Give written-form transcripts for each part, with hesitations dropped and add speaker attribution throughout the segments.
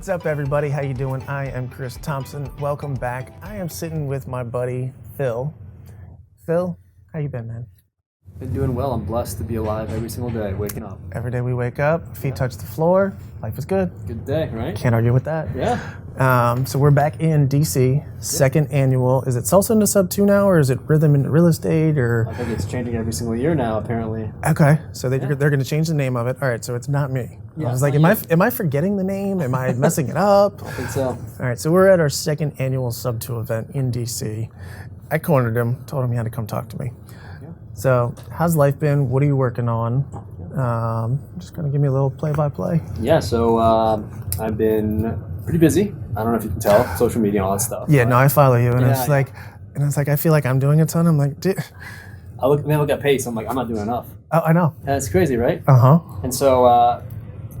Speaker 1: What's up, everybody? How you doing? I am Chris Thompson. Welcome back. I am sitting with my buddy Phil. Phil, how you been, man?
Speaker 2: Been doing well. I'm blessed to be alive every single day, waking up.
Speaker 1: Every day we wake up, feet touch the floor, life is good.
Speaker 2: Good day, right?
Speaker 1: Can't argue with that.
Speaker 2: Yeah.
Speaker 1: So we're back in DC, second annual. Is it Salsa into SubTo now, or is it Rhythm into Real Estate, or?
Speaker 2: I think it's changing every single year now, apparently.
Speaker 1: Okay, so they're going to change the name of it. All right, so it's not me.
Speaker 2: Yeah,
Speaker 1: I was like, am I forgetting the name? Am I messing it up?
Speaker 2: I think so.
Speaker 1: All right, so we're at our second annual SubTo event in DC. I cornered him, told him he had to come talk to me.
Speaker 2: Yeah.
Speaker 1: So, how's life been? What are you working on? Just gonna give me a little play-by-play.
Speaker 2: Yeah, so I've been pretty busy. I don't know if you can tell, social media and all that stuff.
Speaker 1: Yeah, no, I follow you, and it's like I feel like I'm doing a ton. I'm like,
Speaker 2: I look at pace. I'm like, I'm not doing enough.
Speaker 1: Oh, I know.
Speaker 2: That's crazy, right? And so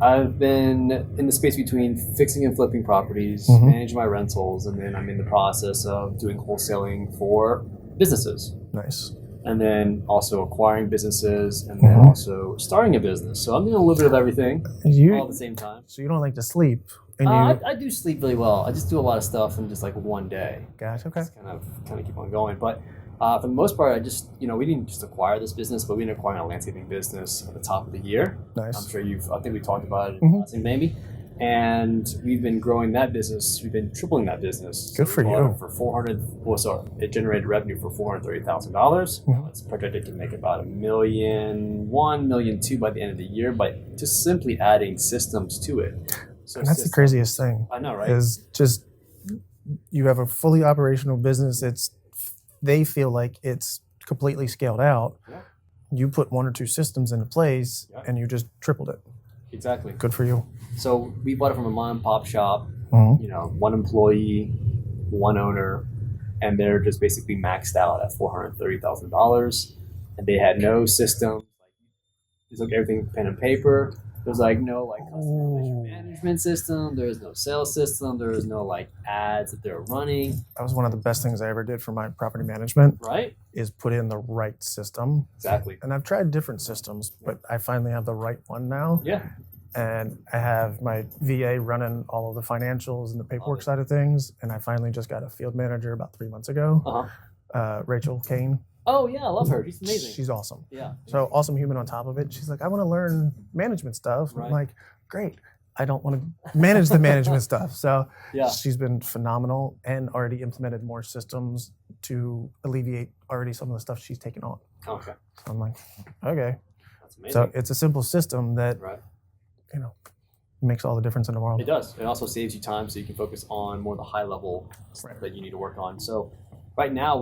Speaker 2: I've been in the space between fixing and flipping properties, managing my rentals, and then I'm in the process of doing wholesaling for businesses.
Speaker 1: Nice.
Speaker 2: And then also acquiring businesses, and then also starting a business. So I'm doing a little bit of everything all at the same time.
Speaker 1: So you don't like to sleep? And
Speaker 2: I do sleep really well. I just do a lot of stuff in just like one day.
Speaker 1: Gotcha. Okay.
Speaker 2: Just kind of keep on going. But for the most part, I just, we didn't just acquire this business, but we ended up acquiring a landscaping business at the top of the year.
Speaker 1: Nice.
Speaker 2: I'm sure I think we talked about it in passing maybe. And we've been growing that business. We've been tripling that business.
Speaker 1: Good for you.
Speaker 2: It generated revenue for $430,000. It's projected to make about $1.2 million by the end of the year, by just simply adding systems to it. So
Speaker 1: and that's the craziest thing.
Speaker 2: I know, right?
Speaker 1: Is just you have a fully operational business. They feel like it's completely scaled out.
Speaker 2: Yeah.
Speaker 1: You put one or two systems into place, and you just tripled it.
Speaker 2: Exactly.
Speaker 1: Good for you.
Speaker 2: So we bought it from a mom and pop shop, one employee, one owner, and they're just basically maxed out at $430,000. And they had no system. They took everything pen and paper. There's no customer relationship management system. There is no sales system. There is no ads that they're running.
Speaker 1: That was one of the best things I ever did for my property management.
Speaker 2: Right.
Speaker 1: Is put in the right system.
Speaker 2: Exactly.
Speaker 1: And I've tried different systems, but I finally have the right one now.
Speaker 2: Yeah.
Speaker 1: And I have my VA running all of the financials and the paperwork side of things. And I finally just got a field manager about 3 months ago, Rachel Kane.
Speaker 2: Oh, yeah, I love her. She's amazing.
Speaker 1: She's awesome.
Speaker 2: Yeah.
Speaker 1: So awesome human on top of it. She's like, I want to learn management stuff.
Speaker 2: Right.
Speaker 1: I'm like, great. I don't want to manage the management stuff. So
Speaker 2: yeah.
Speaker 1: She's been phenomenal and already implemented more systems to alleviate already some of the stuff she's taken on.
Speaker 2: Okay.
Speaker 1: So I'm like, okay.
Speaker 2: That's amazing.
Speaker 1: So it's a simple system that, makes all the difference in the world.
Speaker 2: It does. It also saves you time so you can focus on more of the high level stuff that you need to work on. So right now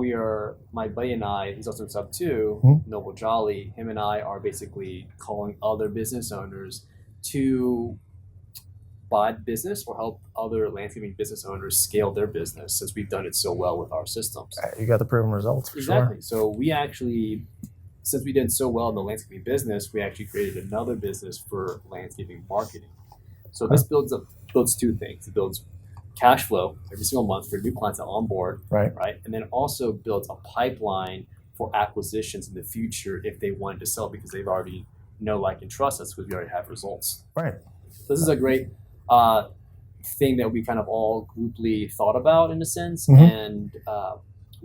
Speaker 2: my buddy and I, he's also in SubTo, Noble Jolly, him and I are basically calling other business owners to buy business or help other landscaping business owners scale their business, since we've done it so well with our systems.
Speaker 1: You got the proven results for
Speaker 2: exactly.
Speaker 1: Sure.
Speaker 2: So we actually, since we did so well in the landscaping business, we actually created another business for landscaping marketing. So this builds two things. It builds cash flow every single month for new clients that onboard, right? And then also builds a pipeline for acquisitions in the future if they wanted to sell, because they've already know, like, and trust us because we already have results.
Speaker 1: Right.
Speaker 2: So this is a great thing that we kind of all grouply thought about in a sense, and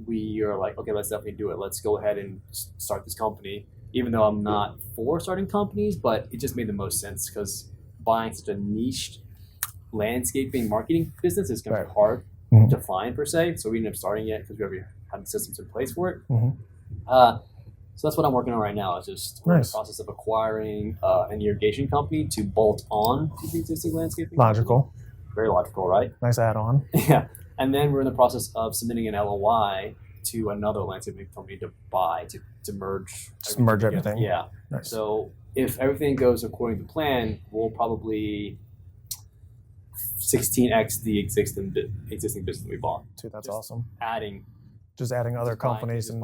Speaker 2: we are like, okay, let's definitely do it. Let's go ahead and start this company. Even though I'm not for starting companies, but it just made the most sense, because buying such a niche landscaping marketing business is going to be hard to find per se. So we ended up starting it because we already had the systems in place for it. So that's what I'm working on right now. It's just we're in the process of acquiring an irrigation company to bolt on to the existing landscaping.
Speaker 1: Logical.
Speaker 2: Company. Very logical, right?
Speaker 1: Nice add-on.
Speaker 2: Yeah. And then we're in the process of submitting an LOI to another landscaping company to buy, to merge.
Speaker 1: Just merge everything.
Speaker 2: Yeah.
Speaker 1: Nice.
Speaker 2: So if everything goes according to plan, we'll probably 16x the existing business that we bought.
Speaker 1: Dude, that's awesome.
Speaker 2: Just
Speaker 1: adding other companies and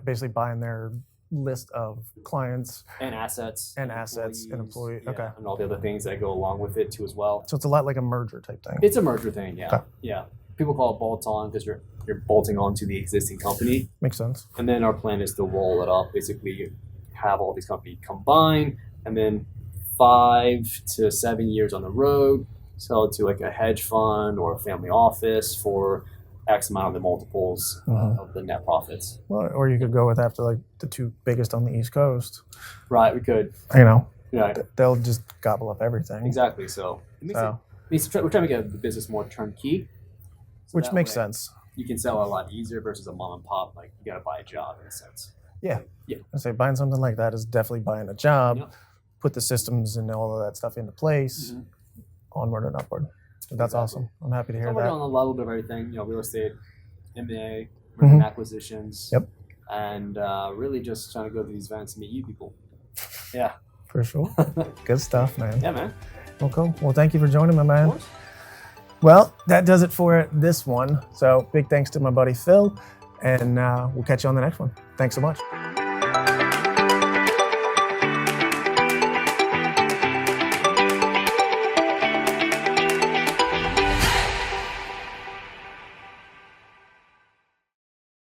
Speaker 1: basically buying their list of clients
Speaker 2: and assets
Speaker 1: and employees. Okay.
Speaker 2: And all the other things that go along with it too as well.
Speaker 1: So it's a lot like a merger type thing.
Speaker 2: It's a merger thing, yeah.
Speaker 1: Okay.
Speaker 2: Yeah. People call it bolt-on because you're bolting onto the existing company.
Speaker 1: Makes sense.
Speaker 2: And then our plan is to roll it up, basically have all these companies combine, and then 5 to 7 years on the road, sell it to like a hedge fund or a family office for X amount of the multiples of the net profits.
Speaker 1: Well, or you could go with after like the two biggest on the East Coast.
Speaker 2: Right, we could.
Speaker 1: You know,
Speaker 2: Right.
Speaker 1: They'll just gobble up everything.
Speaker 2: Exactly. So it makes we're trying to make the business more turnkey. So
Speaker 1: which makes
Speaker 2: way
Speaker 1: sense.
Speaker 2: You can sell a lot easier versus a mom and pop. Like you got to buy a job in a sense.
Speaker 1: Yeah.
Speaker 2: Yeah.
Speaker 1: I say buying something like that is definitely buying a job.
Speaker 2: Yep.
Speaker 1: Put the systems and all of that stuff into place. Onward and upward. That's awesome. I'm happy to hear
Speaker 2: So we're
Speaker 1: that.
Speaker 2: doing a little bit of everything. Real estate, M&A, merger and acquisitions.
Speaker 1: Yep.
Speaker 2: And really just trying to go to these events and meet you people. Yeah.
Speaker 1: For sure. Good stuff, man.
Speaker 2: Yeah, man.
Speaker 1: Well, cool. Well, thank you for joining me, man.
Speaker 2: Of course.
Speaker 1: Well, that does it for this one. So big thanks to my buddy Phil, and we'll catch you on the next one. Thanks so much.